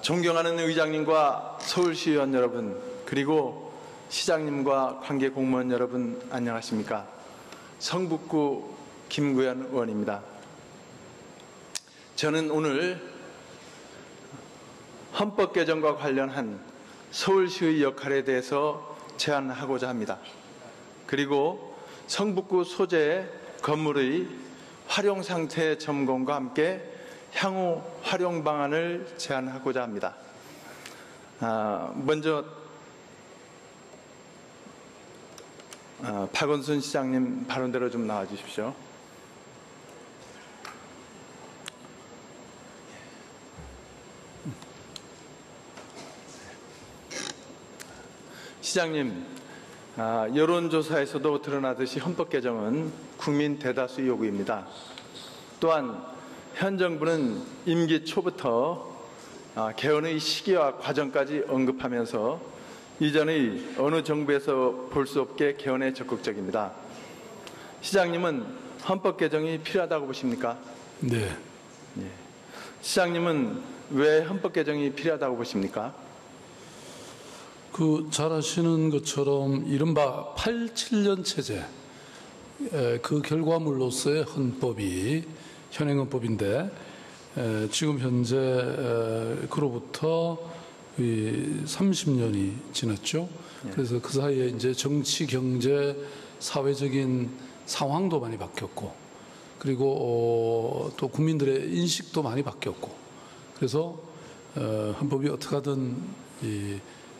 존경하는 의장님과 서울시의원 여러분, 그리고 시장님과 관계 공무원 여러분, 안녕하십니까? 성북구 김구현 의원입니다. 저는 오늘 헌법 개정과 관련한 서울시의 역할에 대해서 제안하고자 합니다. 그리고 성북구 소재 건물의 활용 상태 점검과 함께 향후 활용 방안을 제안하고자 합니다. 먼저 박원순 시장님 발언대로 좀 나와 주십시오. 시장님, 여론조사에서도 드러나듯이 헌법 개정은 국민 대다수 요구입니다. 또한 현 정부는 임기 초부터 개헌의 시기와 과정까지 언급하면서 이전의 어느 정부에서 볼 수 없게 개헌에 적극적입니다. 시장님은 헌법 개정이 필요하다고 보십니까? 네. 시장님은 왜 헌법 개정이 필요하다고 보십니까? 잘 아시는 것처럼 이른바 87년 체제, 그 결과물로서의 헌법이 현행 헌법인데, 지금 현재 그로부터 30년이 지났죠. 그래서 그 사이에 이제 정치, 경제, 사회적인 상황도 많이 바뀌었고, 그리고 또 국민들의 인식도 많이 바뀌었고, 그래서 헌법이 어떻게 하든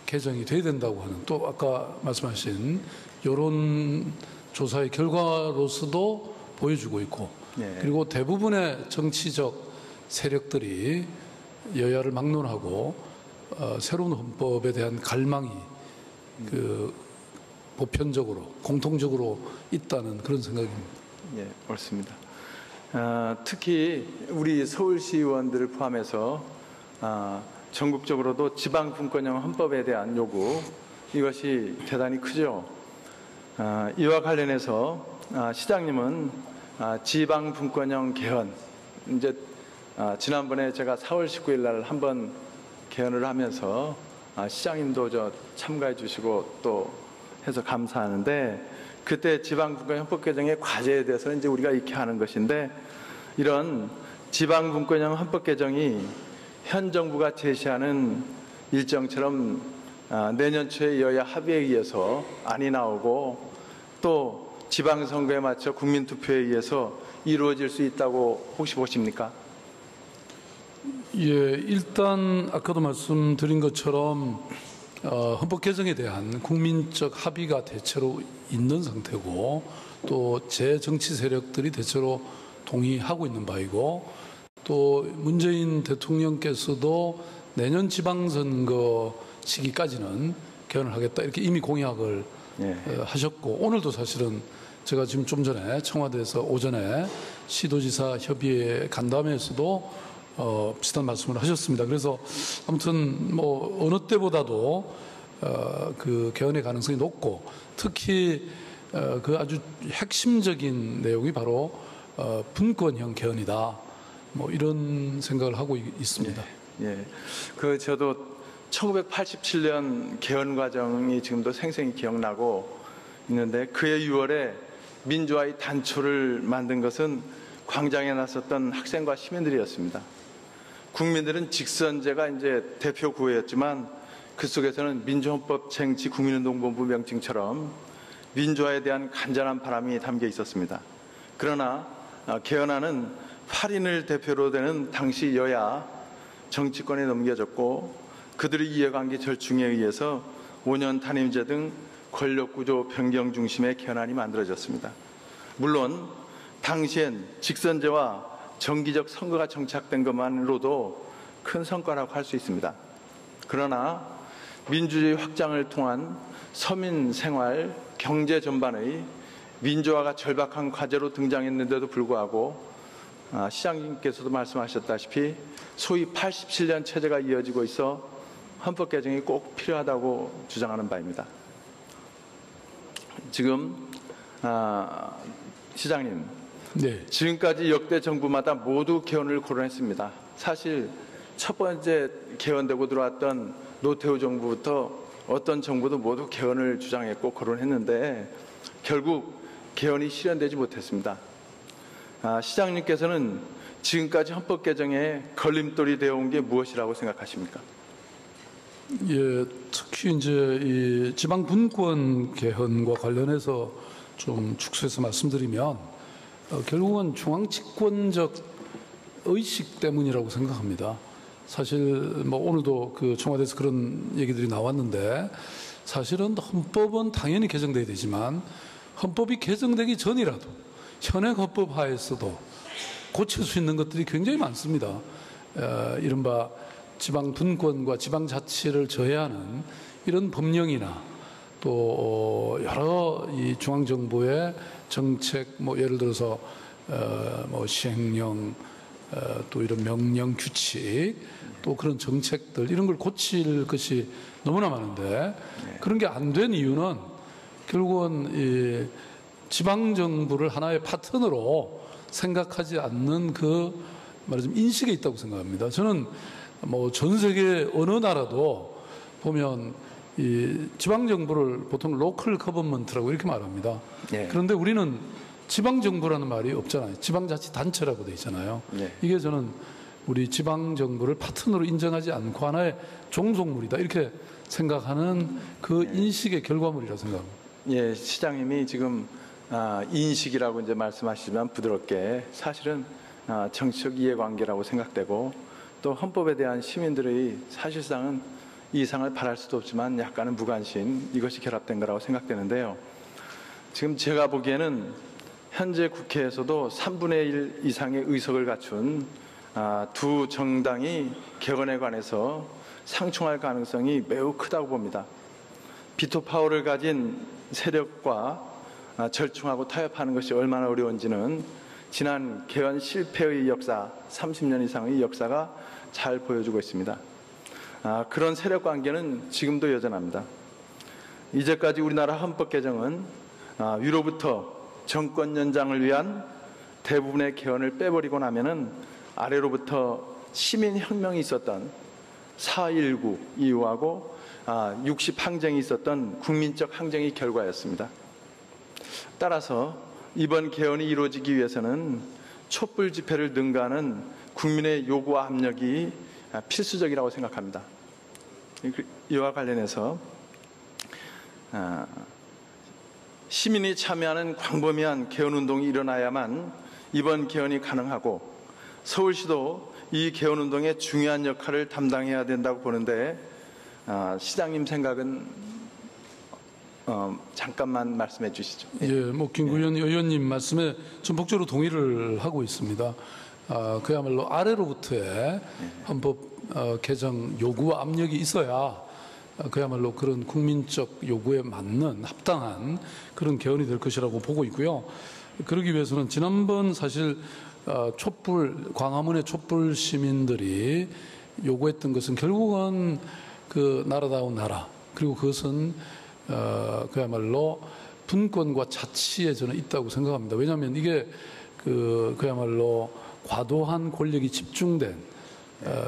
개정이 돼야 된다고 하는, 또 아까 말씀하신 여론조사의 결과로서도 보여주고 있고, 그리고 대부분의 정치적 세력들이 여야를 막론하고 새로운 헌법에 대한 갈망이 보편적으로 공통적으로 있다는 그런 생각입니다. 예, 옳습니다. 특히 우리 서울시 의원들을 포함해서 전국적으로도 지방분권형 헌법에 대한 요구, 이것이 대단히 크죠. 이와 관련해서 시장님은 지방분권형 개헌, 이제 지난번에 제가 4월 19일 날 한번 개헌을 하면서 시장님도 참가해 주시고 또 해서 감사하는데, 그때 지방분권 헌법 개정의 과제에 대해서 이제 우리가 이렇게 하는 것인데, 이런 지방분권형 헌법 개정이 현 정부가 제시하는 일정처럼 내년 초에 여야 합의에 의해서 안이 나오고 또 지방선거에 맞춰 국민투표에 의해서 이루어질 수 있다고 혹시 보십니까? 예, 일단 아까도 말씀드린 것처럼 헌법 개정에 대한 국민적 합의가 대체로 있는 상태고, 또 제정치 세력들이 대체로 동의하고 있는 바이고, 또 문재인 대통령께서도 내년 지방선거 시기까지는 개헌을 하겠다, 이렇게 이미 공약을 하셨고, 오늘도 사실은 제가 지금 좀 전에 청와대에서 오전에 시도지사 협의회 간담회에서도 비슷한 말씀을 하셨습니다. 그래서 아무튼 뭐 어느 때보다도 그 개헌의 가능성이 높고, 특히 그 아주 핵심적인 내용이 바로 분권형 개헌이다, 뭐 이런 생각을 하고 있습니다. 저도 1987년 개헌 과정이 지금도 생생히 기억나고 있는데, 그해 6월에 민주화의 단초를 만든 것은 광장에 나섰던 학생과 시민들이었습니다. 국민들은 직선제가 이제 대표 구호였지만, 그 속에서는 민주헌법 쟁취 국민운동본부 명칭처럼 민주화에 대한 간절한 바람이 담겨 있었습니다. 그러나 개헌안은 8인을 대표로 되는 당시 여야 정치권에 넘겨졌고, 그들이 이어간 게 절충에 의해서 5년 단임제 등 권력구조 변경 중심의 개헌안이 만들어졌습니다. 물론 당시엔 직선제와 정기적 선거가 정착된 것만으로도 큰 성과라고 할 수 있습니다. 그러나 민주주의 확장을 통한 서민 생활, 경제 전반의 민주화가 절박한 과제로 등장했는데도 불구하고, 시장님께서도 말씀하셨다시피 소위 87년 체제가 이어지고 있어 헌법 개정이 꼭 필요하다고 주장하는 바입니다. 지금 시장님, 지금까지 역대 정부마다 모두 개헌을 거론했습니다. 사실 첫 번째 개헌되고 들어왔던 노태우 정부부터 어떤 정부도 모두 개헌을 주장했고 거론했는데 결국 개헌이 실현되지 못했습니다. 시장님께서는 지금까지 헌법 개정에 걸림돌이 되어 온 게 무엇이라고 생각하십니까? 예, 특히 이제 이 지방 분권 개헌과 관련해서 좀 축소해서 말씀드리면 결국은 중앙 집권적 의식 때문이라고 생각합니다. 사실 뭐 오늘도 그 청와대에서 그런 얘기들이 나왔는데 사실은 헌법은 당연히 개정돼야 되지만 헌법이 개정되기 전이라도 현행 헌법 하에서도 고칠 수 있는 것들이 굉장히 많습니다. 이른바 지방 분권과 지방 자치를 저해하는 이런 법령이나 또 여러 이 중앙 정부의 정책, 뭐 예를 들어서 뭐 시행령, 또 이런 명령 규칙, 또 그런 정책들 이런 걸 고칠 것이 너무나 많은데 그런 게 안 된 이유는 결국은 이 지방 정부를 하나의 파트너로 생각하지 않는 그 말하자면 인식에 있다고 생각합니다. 저는 뭐 전 세계 어느 나라도 보면 이 지방 정부를 보통 로컬 거버먼트라고 이렇게 말합니다. 네. 그런데 우리는 지방 정부라는 말이 없잖아요. 지방자치단체라고 돼 있잖아요. 네. 이게 저는 우리 지방 정부를 파트너로 인정하지 않고 하나의 종속물이다 이렇게 생각하는 그 인식의 결과물이라고 생각합니다. 예, 시장님이 지금 인식이라고 이제 말씀하시지만 부드럽게 사실은 정치적 이해관계라고 생각되고 또 헌법에 대한 시민들의 사실상은 이상을 바랄 수도 없지만 약간은 무관심 이것이 결합된 거라고 생각되는데요. 지금 제가 보기에는 현재 국회에서도 3분의 1 이상의 의석을 갖춘 두 정당이 개헌에 관해서 상충할 가능성이 매우 크다고 봅니다. 비토 파워를 가진 세력과 절충하고 타협하는 것이 얼마나 어려운지는 지난 개헌 실패의 역사, 30년 이상의 역사가 잘 보여주고 있습니다. 그런 세력 관계는 지금도 여전합니다. 이제까지 우리나라 헌법 개정은 위로부터 정권 연장을 위한 대부분의 개헌을 빼버리고 나면은 아래로부터 시민혁명이 있었던 4.19 이후하고 60 항쟁이 있었던 국민적 항쟁의 결과였습니다. 따라서 이번 개헌이 이루어지기 위해서는 촛불 집회를 능가하는 국민의 요구와 압력이 필수적이라고 생각합니다. 이와 관련해서 시민이 참여하는 광범위한 개헌운동이 일어나야만 이번 개헌이 가능하고 서울시도 이 개헌운동의 중요한 역할을 담당해야 된다고 보는데 시장님 생각은 잠깐만 말씀해 주시죠. 예, 뭐 김구현 의원님 말씀에 전폭적으로 동의를 하고 있습니다. 그야말로 아래로부터의 헌법 개정 요구와 압력이 있어야 그야말로 그런 국민적 요구에 맞는 합당한 그런 개헌이 될 것이라고 보고 있고요. 그러기 위해서는 지난번 사실 광화문의 촛불 시민들이 요구했던 것은 결국은 그 나라다운 나라 그리고 그것은 그야말로 분권과 자치에 저는 있다고 생각합니다. 왜냐하면 이게 그야말로 과도한 권력이 집중된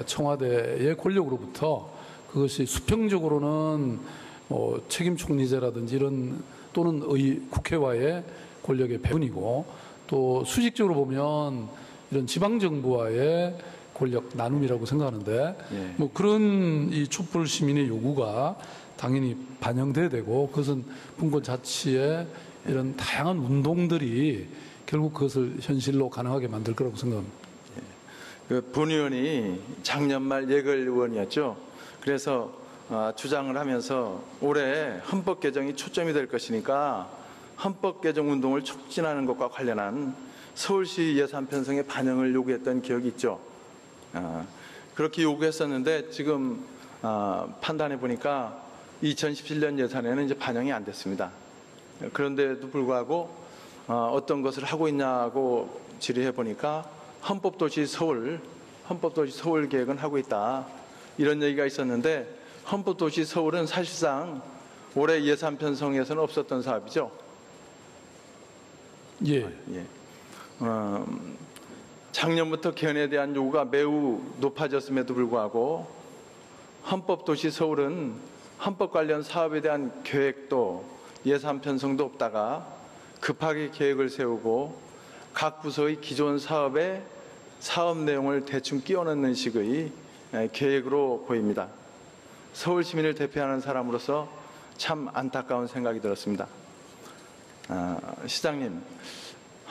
청와대의 권력으로부터 그것이 수평적으로는 책임 총리제라든지 이런 또는 국회와의 권력의 배분이고 또 수직적으로 보면 이런 지방 정부와의 권력 나눔이라고 생각하는데 뭐 그런 이 촛불 시민의 요구가 당연히 반영돼야 되고 그것은 분권 자치의 이런 다양한 운동들이 결국 그것을 현실로 가능하게 만들 거라고 생각합니다. 그 본 의원이 작년 말 예결 의원이었죠. 그래서 주장을 하면서 올해 헌법 개정이 초점이 될 것이니까 헌법 개정 운동을 촉진하는 것과 관련한 서울시 예산 편성의 반영을 요구했던 기억이 있죠. 그렇게 요구했었는데 지금 판단해 보니까 2017년 예산에는 이제 반영이 안 됐습니다. 그런데도 불구하고 어떤 것을 하고 있냐고 질의해 보니까 헌법도시 서울 계획은 하고 있다. 이런 얘기가 있었는데 헌법도시 서울은 사실상 올해 예산 편성에서는 없었던 사업이죠. 예. 작년부터 개헌에 대한 요구가 매우 높아졌음에도 불구하고 헌법도시 서울은 헌법 관련 사업에 대한 계획도 예산 편성도 없다가 급하게 계획을 세우고 각 부서의 기존 사업에 사업 내용을 대충 끼워 넣는 식의 계획으로 보입니다. 서울 시민을 대표하는 사람으로서 참 안타까운 생각이 들었습니다. 시장님,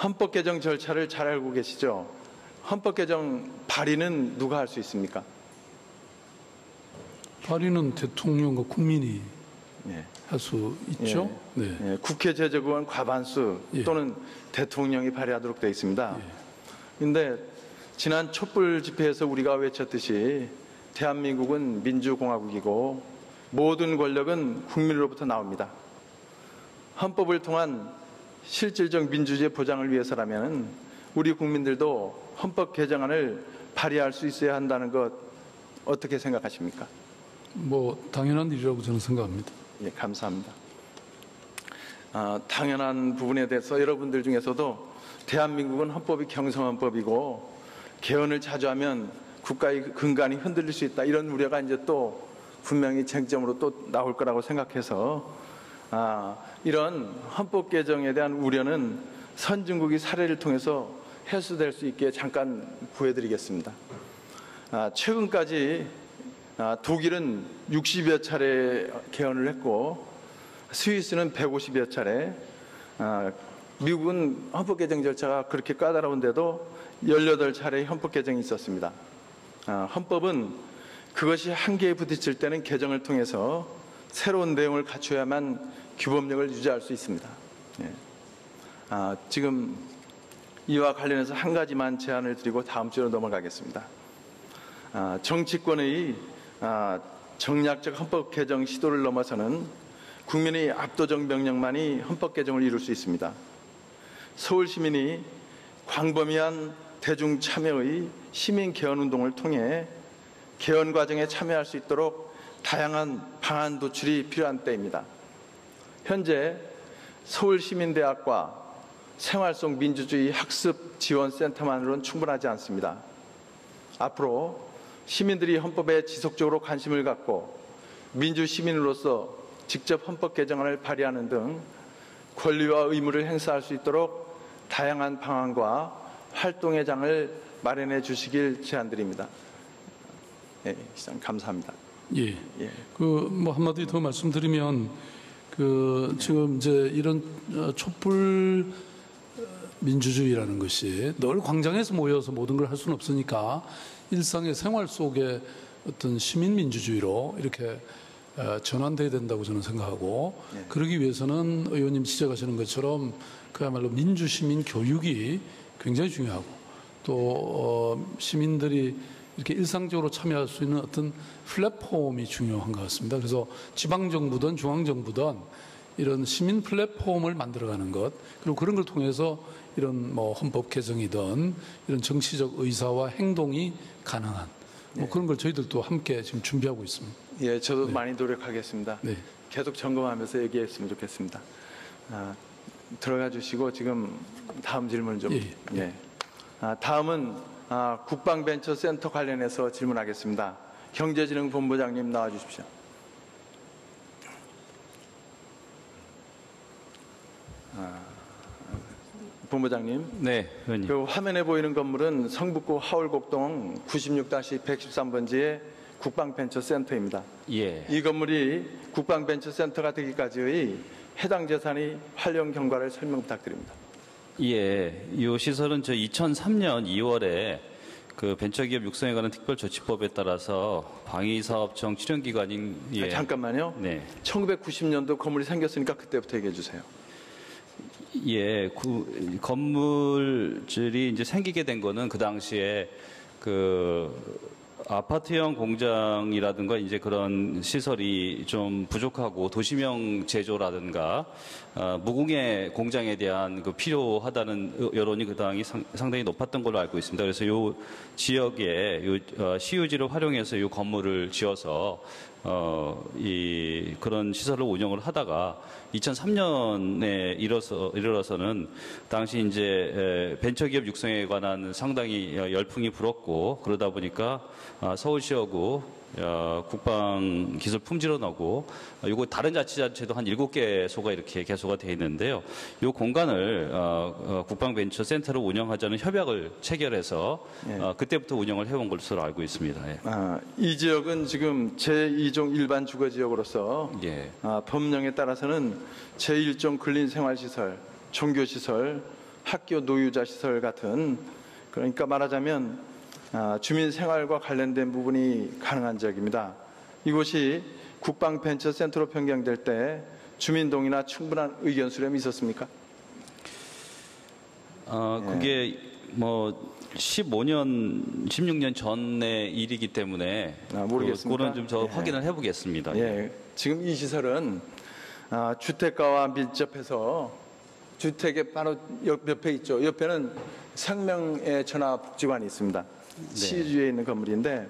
헌법 개정 절차를 잘 알고 계시죠? 헌법 개정 발의는 누가 할 수 있습니까? 발의는 대통령과 국민이 예. 할 수 있죠. 네. 예, 국회 제적의원 과반수 예. 또는 대통령이 발의하도록 되어 있습니다. 그런데 지난 촛불 집회에서 우리가 외쳤듯이 대한민국은 민주공화국이고 모든 권력은 국민으로부터 나옵니다. 헌법을 통한 실질적 민주주의 보장을 위해서라면 우리 국민들도 헌법 개정안을 발의할 수 있어야 한다는 것 어떻게 생각하십니까? 뭐 당연한 일이라고 저는 생각합니다. 예, 감사합니다. 당연한 부분에 대해서 여러분들 중에서도 대한민국은 헌법이 경성헌법이고 개헌을 자주 하면 국가의 근간이 흔들릴 수 있다, 이런 우려가 이제 또 분명히 쟁점으로 또 나올 거라고 생각해서 이런 헌법 개정에 대한 우려는 선진국의 사례를 통해서 해소될 수 있게 잠깐 보여드리겠습니다. 최근까지 독일은 60여 차례 개헌을 했고 스위스는 150여 차례, 미국은 헌법 개정 절차가 그렇게 까다로운데도 18차례의 헌법 개정이 있었습니다. 헌법은 그것이 한계에 부딪힐 때는 개정을 통해서 새로운 내용을 갖춰야만 규범력을 유지할 수 있습니다. 지금 이와 관련해서 한 가지만 제안을 드리고 다음 주로 넘어가겠습니다. 정치권의 정략적 헌법 개정 시도를 넘어서는 국민의 압도적 명령만이 헌법 개정을 이룰 수 있습니다. 서울 시민이 광범위한 대중 참여의 시민 개헌 운동을 통해 개헌 과정에 참여할 수 있도록 다양한 방안 도출이 필요한 때입니다. 현재 서울시민대학과 생활 속 민주주의 학습 지원센터만으로는 충분하지 않습니다. 앞으로 시민들이 헌법에 지속적으로 관심을 갖고 민주시민으로서 직접 헌법 개정안을 발의하는 등 권리와 의무를 행사할 수 있도록 다양한 방안과 활동의 장을 마련해 주시길 제안드립니다. 네, 시장 감사합니다. 예. 뭐 한마디 더 말씀드리면 지금 이제 이런 촛불 민주주의라는 것이 늘 광장에서 모여서 모든 걸 할 수는 없으니까 일상의 생활 속에 어떤 시민 민주주의로 이렇게 전환돼야 된다고 저는 생각하고, 그러기 위해서는 의원님 지적하시는 것처럼 그야말로 민주시민 교육이 굉장히 중요하고, 또 시민들이 이렇게 일상적으로 참여할 수 있는 어떤 플랫폼이 중요한 것 같습니다. 그래서 지방정부든 중앙정부든 이런 시민 플랫폼을 만들어가는 것, 그리고 그런 걸 통해서 이런 뭐 헌법 개정이든 이런 정치적 의사와 행동이 가능한 뭐 그런 걸 저희들도 함께 지금 준비하고 있습니다. 예, 저도 많이 노력하겠습니다. 네. 계속 점검하면서 얘기했으면 좋겠습니다. 들어가 주시고 지금 다음 질문 좀. 다음은 국방벤처센터 관련해서 질문하겠습니다. 경제진흥본부장님 나와 주십시오. 본부장님. 네, 의원님. 그 화면에 보이는 건물은 성북구 하울곡동 96-113번지의 국방벤처센터입니다. 예. 이 건물이 국방벤처센터가 되기까지의 해당 재산의 활용 경과를 설명 부탁드립니다. 예, 이 시설은 2003년 2월에 그 벤처기업 육성에 관한 특별조치법에 따라서 방위사업청 출연기관인 잠깐만요. 네. 1990년도 건물이 생겼으니까 그때부터 얘기해 주세요. 예, 건물들이 이제 생기게 된 거는 그 당시에 아파트형 공장이라든가 이제 그런 시설이 좀 부족하고 도시명 제조라든가 무공해 공장에 대한 그 필요하다는 여론이 그 당이 상당히 높았던 걸로 알고 있습니다. 그래서 이 지역에 CUG를 활용해서 이 건물을 지어서 그런 시설을 운영을 하다가 2003년에 이르러서는 당시 이제 벤처기업 육성에 관한 상당히 열풍이 불었고 그러다 보니까 서울시하고 국방기술 품질원 하고 이거 다른 자치단체도 한 7개소가 이렇게 개소가 되어 있는데요. 이 공간을 국방벤처센터로 운영하자는 협약을 체결해서 그때부터 운영을 해온 것으로 알고 있습니다. 예. 이 지역은 지금 제2종 일반 주거지역으로서 예. 법령에 따라서는 제1종 근린생활시설, 종교시설, 학교 노유자시설 같은 그러니까 말하자면 주민 생활과 관련된 부분이 가능한 지역입니다. 이곳이 국방벤처센터로 변경될 때 주민동의나 충분한 의견 수렴이 있었습니까? 그게 뭐 15년, 16년 전의 일이기 때문에 모르겠습니다. 그거는 좀 저 확인을 해보겠습니다. 예, 지금 이 시설은 주택가와 밀접해서 주택의 바로 옆에 있죠. 옆에는 생명의 전화복지관이 있습니다. 시주에 있는 건물인데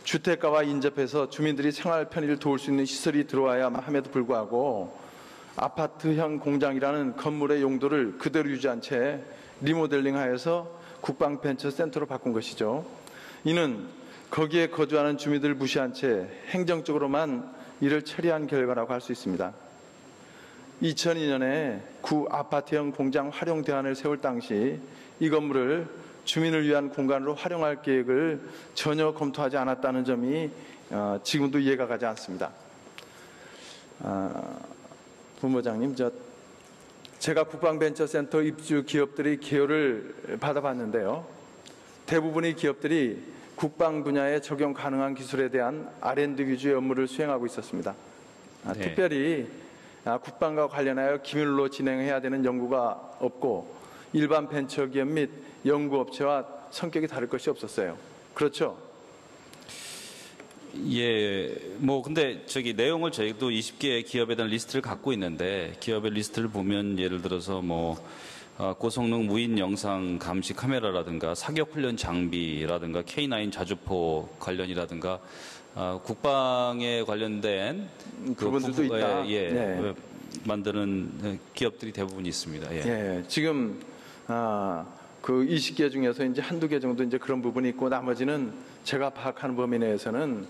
주택가와 인접해서 주민들이 생활 편의를 도울 수 있는 시설이 들어와야 함에도 불구하고 아파트형 공장이라는 건물의 용도를 그대로 유지한 채 리모델링하여서 국방벤처센터로 바꾼 것이죠. 이는 거기에 거주하는 주민들을 무시한 채 행정적으로만 이를 처리한 결과라고 할 수 있습니다. 2002년에 구 아파트형 공장 활용 대안을 세울 당시 이 건물을 주민을 위한 공간으로 활용할 계획을 전혀 검토하지 않았다는 점이 지금도 이해가 가지 않습니다. 본부장님, 제가 국방벤처센터 입주 기업들의 기여를 받아봤는데요. 대부분의 기업들이 국방 분야에 적용 가능한 기술에 대한 R&D 위주의 업무를 수행하고 있었습니다. 네. 특별히 국방과 관련하여 기밀로 진행해야 되는 연구가 없고 일반 벤처기업 및 연구업체와 성격이 다를 것이 없었어요. 그렇죠? 예, 뭐 근데 내용을 저희도 20개의 기업에 대한 리스트를 갖고 있는데 기업의 리스트를 보면 예를 들어서 뭐 고성능 무인 영상 감시 카메라라든가 사격 훈련 장비라든가 K9 자주포 관련이라든가 국방에 관련된 그분들도 있다. 네. 만드는 기업들이 대부분 있습니다. 예. 예, 지금 그 20개 중에서 이제 한두 개 정도 이제 그런 부분이 있고 나머지는 제가 파악하는 범위 내에서는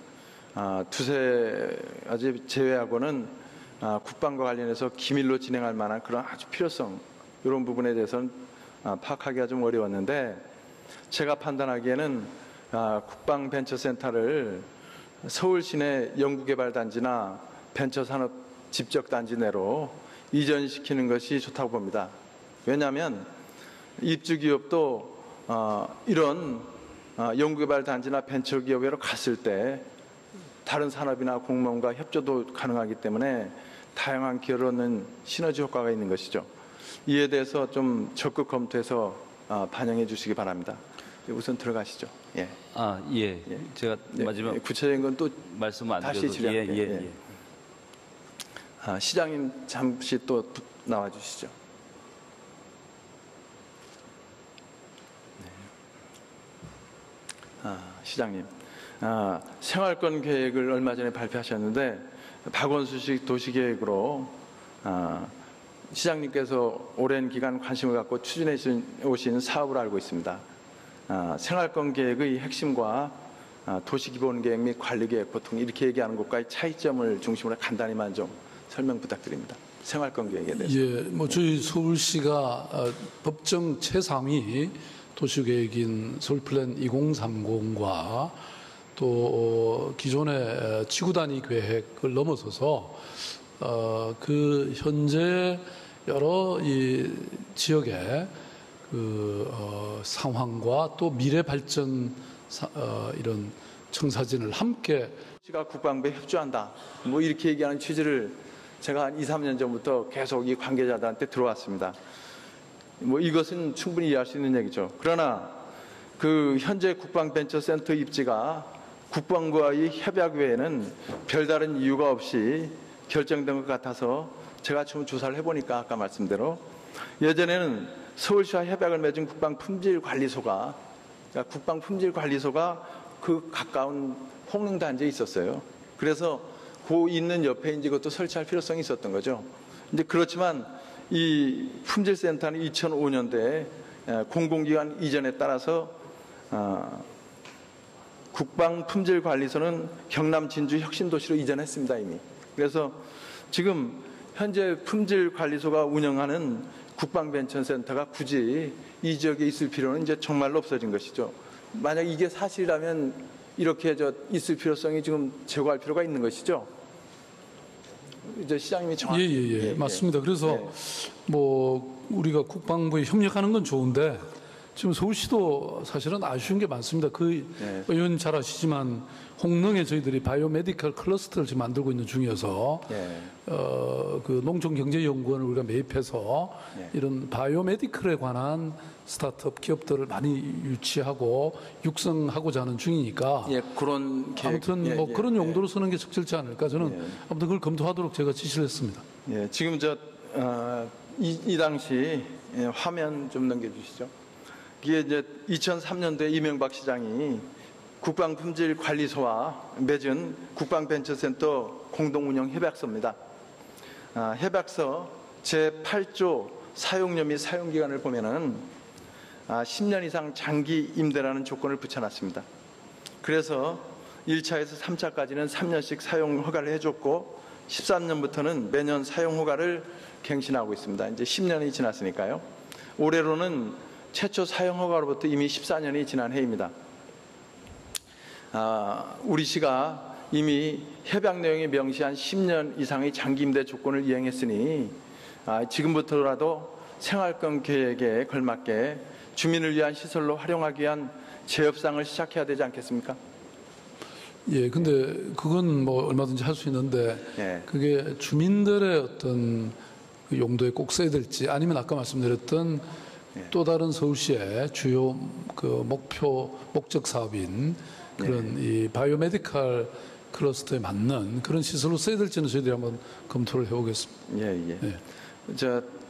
두세 가지 제외하고는 국방과 관련해서 기밀로 진행할 만한 그런 아주 필요성 이런 부분에 대해서는 파악하기가 좀 어려웠는데 제가 판단하기에는 국방벤처센터를 서울 시내 연구개발단지나 벤처산업 집적단지 내로 이전시키는 것이 좋다고 봅니다. 왜냐하면 입주기업도 이런 연구개발단지나 벤처기업으로 갔을 때 다른 산업이나 공무원과 협조도 가능하기 때문에 다양한 기여를 얻는 시너지 효과가 있는 것이죠. 이에 대해서 좀 적극 검토해서 반영해 주시기 바랍니다. 우선 들어가시죠. 예. 예. 제가 마지막 구체적인 건 또 말씀 안 다시 드려도 질의할게요. 시장님 잠시 또 나와 주시죠. 시장님, 생활권 계획을 얼마 전에 발표하셨는데 박원순식 도시계획으로 시장님께서 오랜 기간 관심을 갖고 추진해 오신 사업을 알고 있습니다. 생활권 계획의 핵심과 도시기본계획 및 관리계획 보통 이렇게 얘기하는 것과의 차이점을 중심으로 간단히만 좀 설명 부탁드립니다. 생활권 계획에 대해서. 예, 뭐 저희 서울시가 법정 최상위 도시계획인 서울플랜 2030과 또 기존의 지구 단위 계획을 넘어서서 그 현재 여러 이 지역의 그 상황과 또 미래 발전 이런 청사진을 함께 시가 국방부에 협조한다. 뭐 이렇게 얘기하는 취지를 제가 한 2, 3년 전부터 계속 이 관계자들한테 들어왔습니다. 뭐 이것은 충분히 이해할 수 있는 얘기죠. 그러나 그 현재 국방벤처센터 입지가 국방부와의 협약 외에는 별다른 이유가 없이 결정된 것 같아서 제가 좀 조사를 해보니까 아까 말씀대로 예전에는 서울시와 협약을 맺은 국방품질관리소가 그 가까운 홍릉단지에 있었어요. 그래서 그 있는 옆에 이제 그것도 설치할 필요성이 있었던 거죠. 이제 그렇지만 이 품질센터는 2005년도에 공공기관 이전에 따라서 국방품질관리소는 경남 진주 혁신도시로 이전했습니다, 이미. 그래서 지금 현재 품질관리소가 운영하는 국방벤처센터가 굳이 이 지역에 있을 필요는 이제 정말로 없어진 것이죠. 만약 이게 사실이라면 이렇게 있을 필요성이 지금 제고할 필요가 있는 것이죠. 이제 시장님이 정확히 맞습니다. 그래서 뭐 우리가 국방부에 협력하는 건 좋은데 지금 서울시도 사실은 아쉬운 게 많습니다. 의원 잘 아시지만 홍릉에 저희들이 바이오메디컬 클러스터를 지금 만들고 있는 중이어서 그 농촌경제연구원을 우리가 매입해서 이런 바이오메디컬에 관한 스타트업 기업들을 많이 유치하고 육성하고자 하는 중이니까 그런 아무튼 뭐 그런 용도로 쓰는 게 적절치 않을까 저는 아무튼 그걸 검토하도록 제가 지시를 했습니다. 지금 이 당시 화면 좀 넘겨주시죠. 이게 이제 2003년도에 이명박 시장이 국방품질관리소와 맺은 국방벤처센터 공동운영 협약서입니다. 협약서 제8조 사용료 및 사용기간을 보면은 10년 이상 장기 임대라는 조건을 붙여놨습니다. 그래서 1차에서 3차까지는 3년씩 사용 허가를 해줬고 13년부터는 매년 사용 허가를 갱신하고 있습니다. 이제 10년이 지났으니까요. 올해로는 최초 사용 허가로부터 이미 14년이 지난 해입니다. 우리 시가 이미 협약 내용에 명시한 10년 이상의 장기 임대 조건을 이행했으니 지금부터라도 생활권 계획에 걸맞게 주민을 위한 시설로 활용하기 위한 재협상을 시작해야 되지 않겠습니까? 근데 그건 뭐 얼마든지 할 수 있는데 그게 주민들의 어떤 그 용도에 꼭 써야 될지 아니면 아까 말씀드렸던 또 다른 서울시의 주요 그 목적 사업인 그런 이 바이오메디컬 클러스터에 맞는 그런 시설로 써야 될지는 저희들이 한번 검토를 해보겠습니다.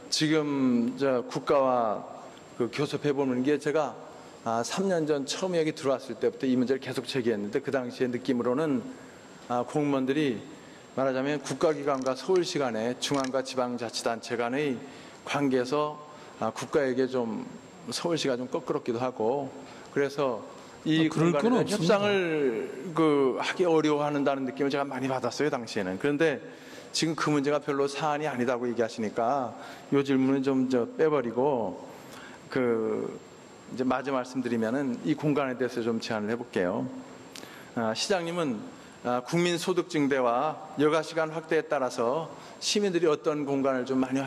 지금 국가와 그 교섭해 보는 게 제가 3년 전 처음 여기 들어왔을 때부터 이 문제를 계속 제기했는데 그 당시의 느낌으로는 공무원들이 말하자면 국가기관과 서울시 간의 중앙과 지방자치단체 간의 관계에서 국가에게 좀 서울시가 좀 껄끄럽기도 하고 그래서 이 공간에 협상을 하기 어려워한다는 느낌을 제가 많이 받았어요, 당시에는. 그런데 지금 그 문제가 별로 사안이 아니다고 얘기하시니까 이 질문은 좀 빼버리고 이제 마저 말씀드리면은 이 공간에 대해서 좀 제안을 해볼게요. 시장님은 국민소득증대와 여가시간 확대에 따라서 시민들이 어떤 공간을 좀 많이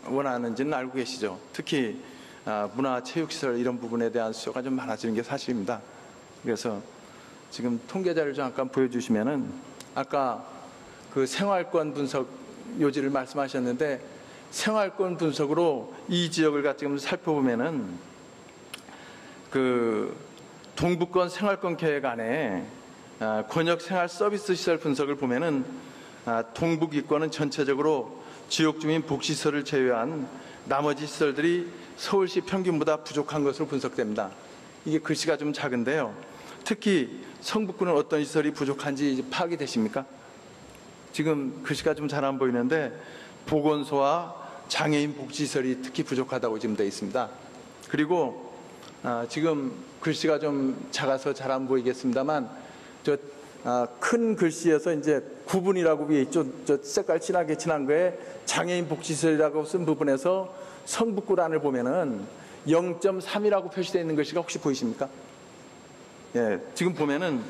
원하는지는 알고 계시죠. 특히 문화체육시설 이런 부분에 대한 수요가 좀 많아지는 게 사실입니다. 그래서 지금 통계자를 잠깐 보여주시면은 아까 그 생활권 분석 요지를 말씀하셨는데 생활권 분석으로 이 지역을 지금 살펴보면은 그 동부권 생활권 계획 안에 권역 생활 서비스 시설 분석을 보면은 동북이권은 전체적으로 지역 주민 복지시설을 제외한 나머지 시설들이 서울시 평균보다 부족한 것으로 분석됩니다. 이게 글씨가 좀 작은데요. 특히 성북구는 어떤 시설이 부족한지 파악이 되십니까? 지금 글씨가 좀 잘 안 보이는데 보건소와 장애인 복지시설이 특히 부족하다고 지금 되어 있습니다. 그리고 지금 글씨가 좀 작아서 잘 안 보이겠습니다만 큰 글씨에서 이제 구분이라고 위에 있죠. 색깔 진하게 칠한 거에 장애인 복지시설이라고 쓴 부분에서 성북구란을 보면은 0.3이라고 표시되어 있는 글씨가 혹시 보이십니까? 지금 보면은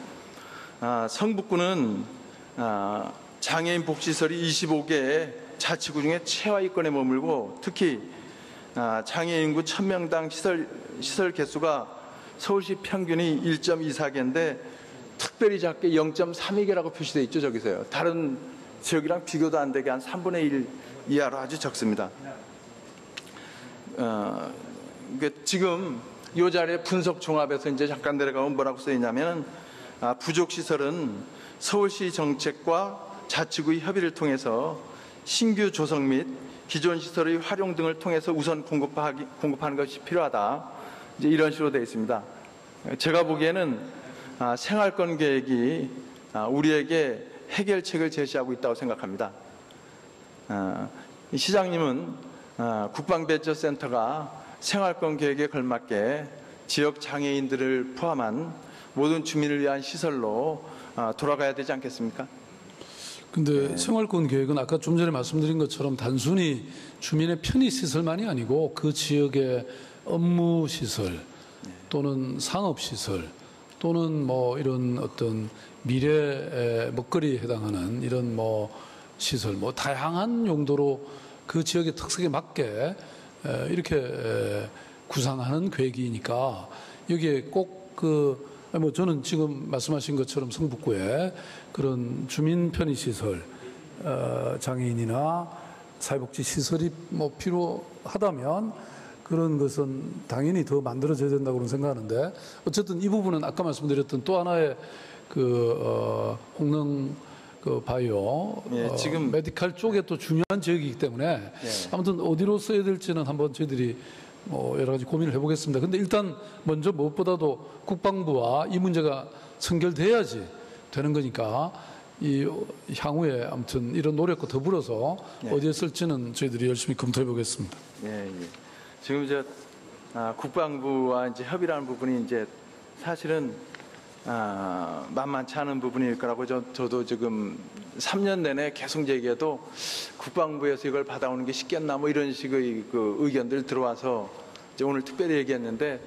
성북구는 장애인 복지시설이 25개의 자치구 중에 최하위권에 머물고 특히 장애인 인구 1000명당 시설 개수가 서울시 평균이 1.24개인데 특별히 작게 0.32개라고 표시되어 있죠. 저기서요. 다른 지역이랑 비교도 안 되게 한 3분의 1 이하로 아주 적습니다. 지금 이 자리에 분석 종합에서 이제 잠깐 내려가면 뭐라고 써 있냐면 부족 시설은 서울시 정책과 자치구의 협의를 통해서 신규 조성 및 기존 시설의 활용 등을 통해서 우선 공급하는 것이 필요하다. 이제 이런 식으로 되어 있습니다. 제가 보기에는 생활권 계획이 우리에게 해결책을 제시하고 있다고 생각합니다. 시장님은 국방벤처센터가 생활권 계획에 걸맞게 지역 장애인들을 포함한 모든 주민을 위한 시설로 돌아가야 되지 않겠습니까? 근데 생활권 계획은 아까 좀 전에 말씀드린 것처럼 단순히 주민의 편의시설만이 아니고 그 지역의 업무시설 또는 상업시설 또는 뭐 이런 어떤 미래 먹거리에 해당하는 이런 뭐 시설 뭐 다양한 용도로 그 지역의 특색에 맞게 이렇게 구상하는 계획이니까 여기에 꼭 뭐 저는 지금 말씀하신 것처럼 성북구에 그런 주민 편의시설, 장애인이나 사회복지 시설이 뭐 필요하다면 그런 것은 당연히 더 만들어져야 된다고 생각하는데 어쨌든 이 부분은 아까 말씀드렸던 또 하나의 홍릉 바이오 지금 메디칼 쪽에 또 중요한 지역이기 때문에 아무튼 어디로 써야 될지는 한번 저희들이 뭐 여러 가지 고민을 해보겠습니다. 근데 일단 먼저 무엇보다도 국방부와 이 문제가 선결돼야지 되는 거니까 이 향후에 아무튼 이런 노력과 더불어서 어디에 쓸지는 저희들이 열심히 검토해 보겠습니다. 지금 이제 국방부와 이제 협의라는 부분이 이제 사실은 만만치 않은 부분일 거라고 저도 지금 3년 내내 계속 얘기해도 국방부에서 이걸 받아오는 게 쉽겠나 뭐 이런 식의 그 의견들 들어와서 이제 오늘 특별히 얘기했는데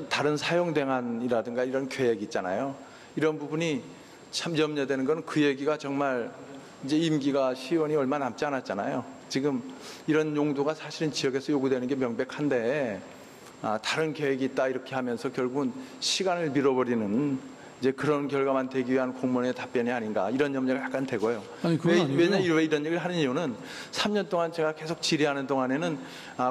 다른 사용 대안이라든가 이런 계획 있잖아요. 이런 부분이 참 염려되는 건 그 얘기가 정말 이제 임기가 시원이 얼마 남지 않았잖아요. 지금 이런 용도가 사실은 지역에서 요구되는 게 명백한데 다른 계획이 있다 이렇게 하면서 결국은 시간을 밀어버리는 이제 그런 결과만 되기 위한 공무원의 답변이 아닌가 이런 염려가 약간 되고요. 아니, 왜냐 이런 얘기를 하는 이유는 3년 동안 제가 계속 질의하는 동안에는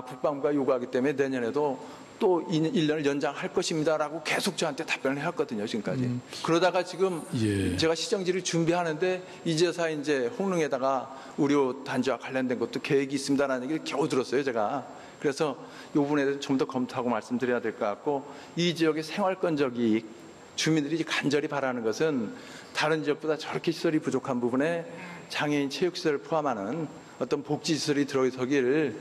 국방부가 요구하기 때문에 내년에도 또 1년을 연장할 것입니다라고 계속 저한테 답변을 해왔거든요, 지금까지. 그러다가 지금 제가 시정지를 준비하는데 이제서 이제 홍릉에다가 의료 단지와 관련된 것도 계획이 있습니다라는 얘기를 겨우 들었어요, 제가. 그래서 이 부분에 대해서 좀 더 검토하고 말씀드려야 될 것 같고 이 지역의 생활권적 이익, 주민들이 간절히 바라는 것은 다른 지역보다 저렇게 시설이 부족한 부분에 장애인 체육시설을 포함하는 어떤 복지시설이 들어서기를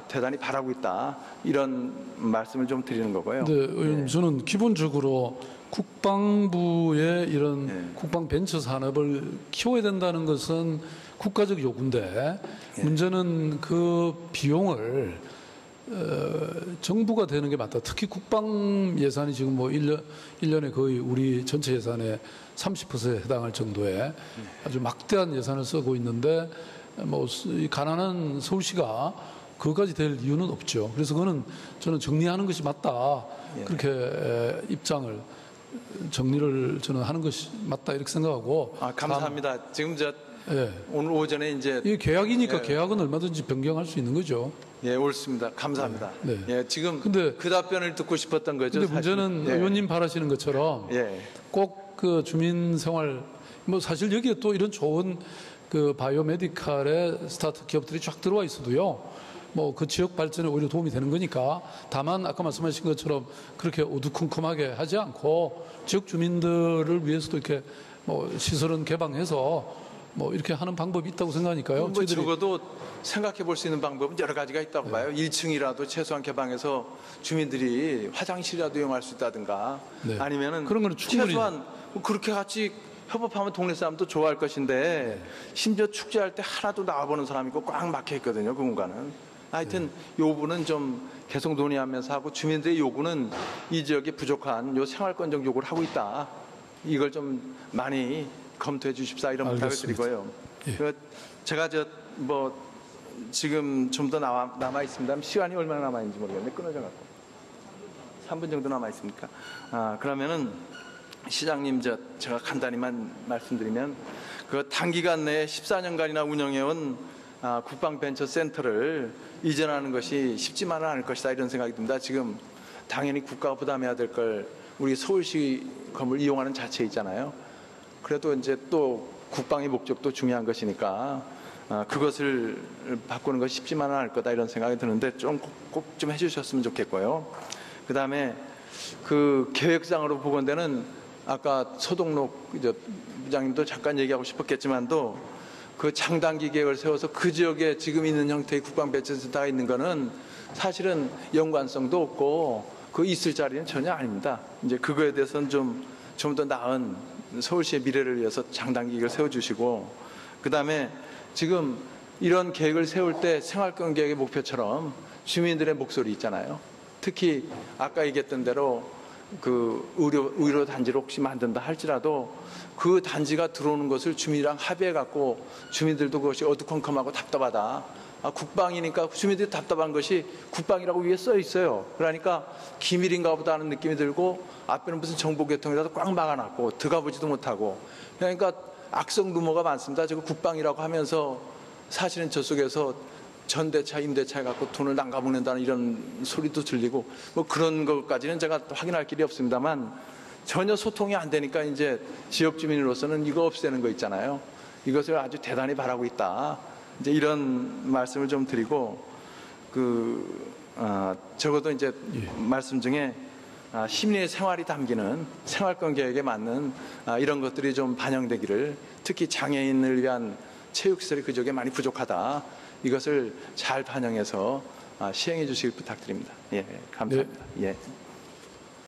대단히 바라고 있다. 이런 말씀을 좀 드리는 거고요. 네, 의원님, 저는 기본적으로 국방부의 이런 국방 벤처 산업을 키워야 된다는 것은 국가적 요구인데 문제는 그 비용을 정부가 되는 게 맞다. 특히 국방 예산이 지금 뭐 1년에 거의 우리 전체 예산의 30%에 해당할 정도의 아주 막대한 예산을 쓰고 있는데 뭐 가난한 서울시가 그것까지 될 이유는 없죠. 그래서 그거는 저는 정리하는 것이 맞다. 그렇게 입장을 정리를 저는 하는 것이 맞다 이렇게 생각하고. 감사합니다. 지금 오늘 오전에 이제 이게 계약이니까 계약은 얼마든지 변경할 수 있는 거죠. 옳습니다. 감사합니다. 지금 근데 그 답변을 듣고 싶었던 거죠. 근데 문제는 의원님 바라시는 것처럼 꼭 그 주민 생활 뭐 사실 여기에 또 이런 좋은 그 바이오메디칼의 스타트 기업들이 쫙 들어와 있어도요. 뭐 그 지역 발전에 오히려 도움이 되는 거니까 다만 아까 말씀하신 것처럼 그렇게 어두컴컴하게 하지 않고 지역 주민들을 위해서도 이렇게 뭐 시설은 개방해서 뭐 이렇게 하는 방법이 있다고 생각하니까요. 뭐 적어도 생각해 볼 수 있는 방법은 여러 가지가 있다고 봐요. 1층이라도 최소한 개방해서 주민들이 화장실이라도 이용할 수 있다든가 아니면은 그런 거는 충분히 최소한 그렇게 같이 협업하면 동네 사람도 좋아할 것인데 심지어 축제할 때 하나도 나와보는 사람이 있고 꽉 막혀 있거든요. 그 공간은. 하여튼 요 부분은 좀 계속 논의하면서 하고 주민들의 요구는 이 지역에 부족한 요 생활권적 요구를 하고 있다. 이걸 좀 많이 검토해 주십사 이런 부탁을 드리고요. 제가 뭐 지금 좀 더 남아 있습니다. 시간이 얼마나 남아 있는지 모르겠는데 끊어져 갖고 3분 정도 남아 있습니까? 그러면은 시장님 제가 간단히만 말씀드리면 그 단기간 내에 14년간이나 운영해온 국방벤처센터를 이전하는 것이 쉽지만은 않을 것이다 이런 생각이 듭니다. 지금 당연히 국가가 부담해야 될 걸 우리 서울시 건물 이용하는 자체 있잖아요. 그래도 이제 또 국방의 목적도 중요한 것이니까 그것을 바꾸는 것이 쉽지만은 않을 거다 이런 생각이 드는데 좀 꼭 좀 해주셨으면 좋겠고요. 그 다음에 그 계획상으로 보건대는 아까 서동록 부장님도 잠깐 얘기하고 싶었겠지만도 그 창단기 계획을 세워서 그 지역에 지금 있는 형태의 국방배치센터가 있는 거는 사실은 연관성도 없고 그 있을 자리는 전혀 아닙니다. 이제 그거에 대해서는 좀 더 나은 서울시의 미래를 위해서 장단기 계획을 세워주시고, 그 다음에 지금 이런 계획을 세울 때 생활권 계획의 목표처럼 주민들의 목소리 있잖아요. 특히 아까 얘기했던 대로 그 의료 단지를 혹시 만든다 할지라도 그 단지가 들어오는 것을 주민이랑 합의해 갖고 주민들도 그것이 어두컴컴하고 답답하다. 국방이니까 주민들이 답답한 것이 국방이라고 위에 써 있어요. 그러니까 기밀인가 보다 하는 느낌이 들고 앞에는 무슨 정보교통이라도 꽉 막아놨고 들어가보지도 못하고, 그러니까 악성 루머가 많습니다. 저거 국방이라고 하면서 사실은 저속에서 전대차, 임대차 해갖고 돈을 낭가먹는다는 이런 소리도 들리고 뭐 그런 것까지는 제가 확인할 길이 없습니다만 전혀 소통이 안 되니까 이제 지역 주민으로서는 이거 없애는 거 있잖아요. 이것을 아주 대단히 바라고 있다. 이제 이런 말씀을 좀 드리고 적어도 이제 말씀 중에 시민의 생활이 담기는 생활권 계획에 맞는 이런 것들이 좀 반영되기를, 특히 장애인을 위한 체육시설이 그 지역에 많이 부족하다. 이것을 잘 반영해서 시행해 주시길 부탁드립니다. 예, 감사합니다. 예.